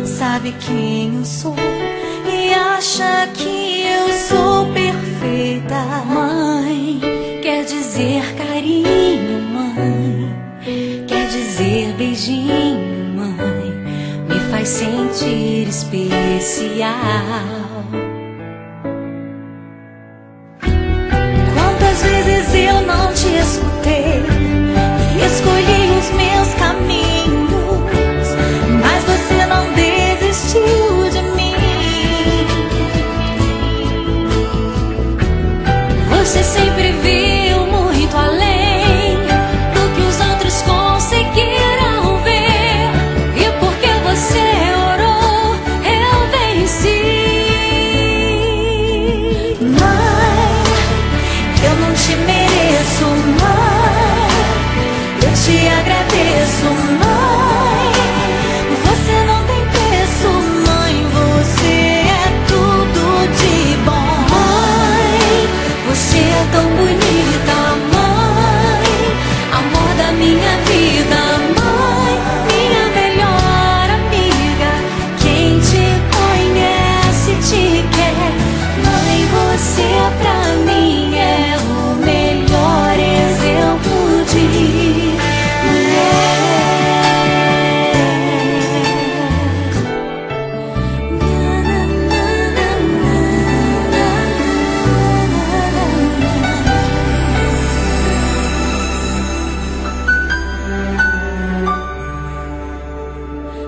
sabe quem eu sou e acha que eu sou perfeita. Mãe, quer dizer carinho, mãe, quer dizer beijinho, mãe, me faz sentir especial. Quantas vezes eu não te escutei e escolhi os meus caminhos, mas você não desistiu de mim. Você sempre viu muito além do que os outros conseguiram ver, e porque você orou, eu venci. Mãe, eu não te mereço, mãe, eu te agradeço, mãe, você não tem preço, mãe, você é tudo de bom. Mãe, você é tão bonita, mãe, amor da minha vida, mãe, minha melhor amiga, quem te conhece te quer. Mãe, você pra mim é o melhor exemplo de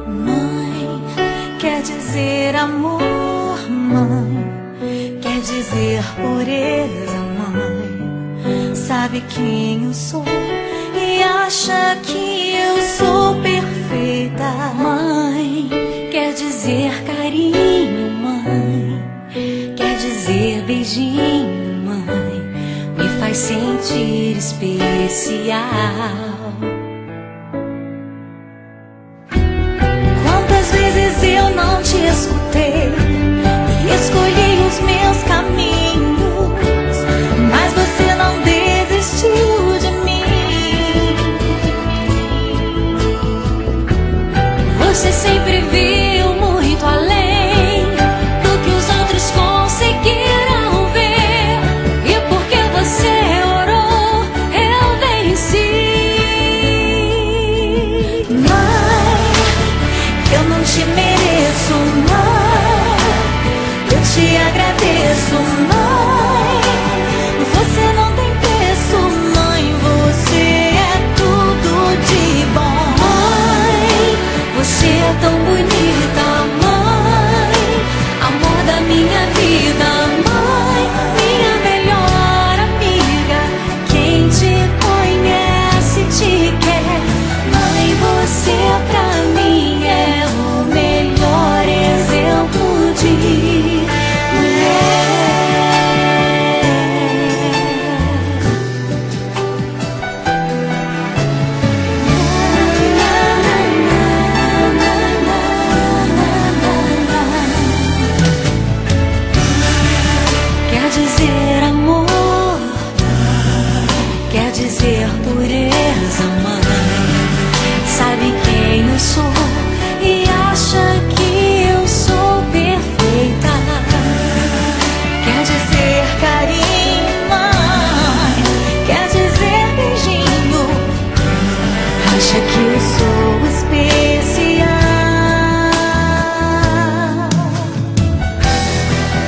mãe, quer dizer amor, mãe, quer dizer pureza, mãe, sabe quem eu sou e acha que eu sou perfeita. Mãe, quer dizer carinho, mãe, quer dizer beijinho, mãe, me faz sentir especial. Quantas vezes eu não te escutei e escolhi os meus caminhos, mas você não desistiu de mim. Você sempre viu muito além do que os outros conseguiram ver, e porque você orou, eu venci. Mãe, eu não te mereço, mãe, eu te agradeço, mãe, você não tem preço, mãe, você é tudo de bom. Mãe, você é tão bonita, mãe, amor da minha vida, mãe, minha melhor amiga, quem te conhece te quer. Mãe, você pra mim é o melhor exemplo de mulher. Quer dizer amor, quer dizer pureza, mãe, sabe quem eu sou e acha que eu sou perfeita. Quer dizer carinho, mãe, quer dizer beijinho, acha que eu sou especial.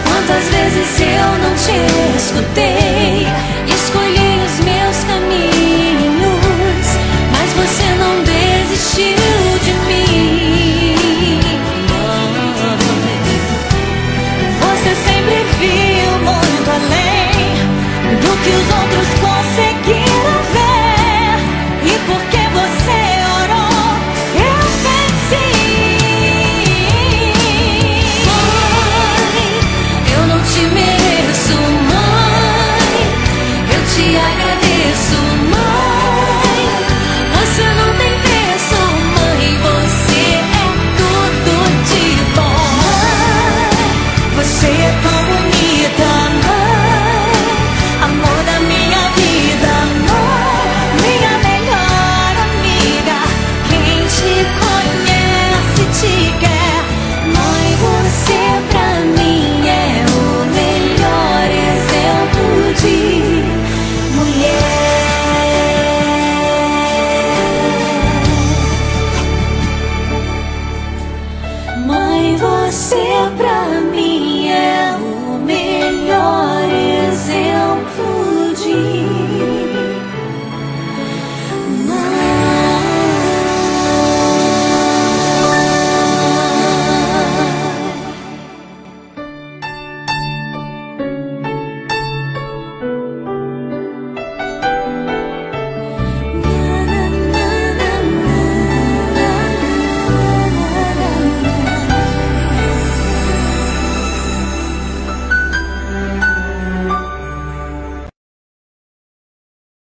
Quantas vezes eu não te escutei, escolhi os meus caminhos, mas você não desistiu de mim. Você sempre viu muito além do que os outros conseguiram ver, e porque você orou, eu venci. Mãe, eu não te mereço, mãe, eu te agradeço, mãe, você não tem preço, mãe, você é tudo de bom. Mãe, você é tão bonita, mãe, amor da minha você pra mim.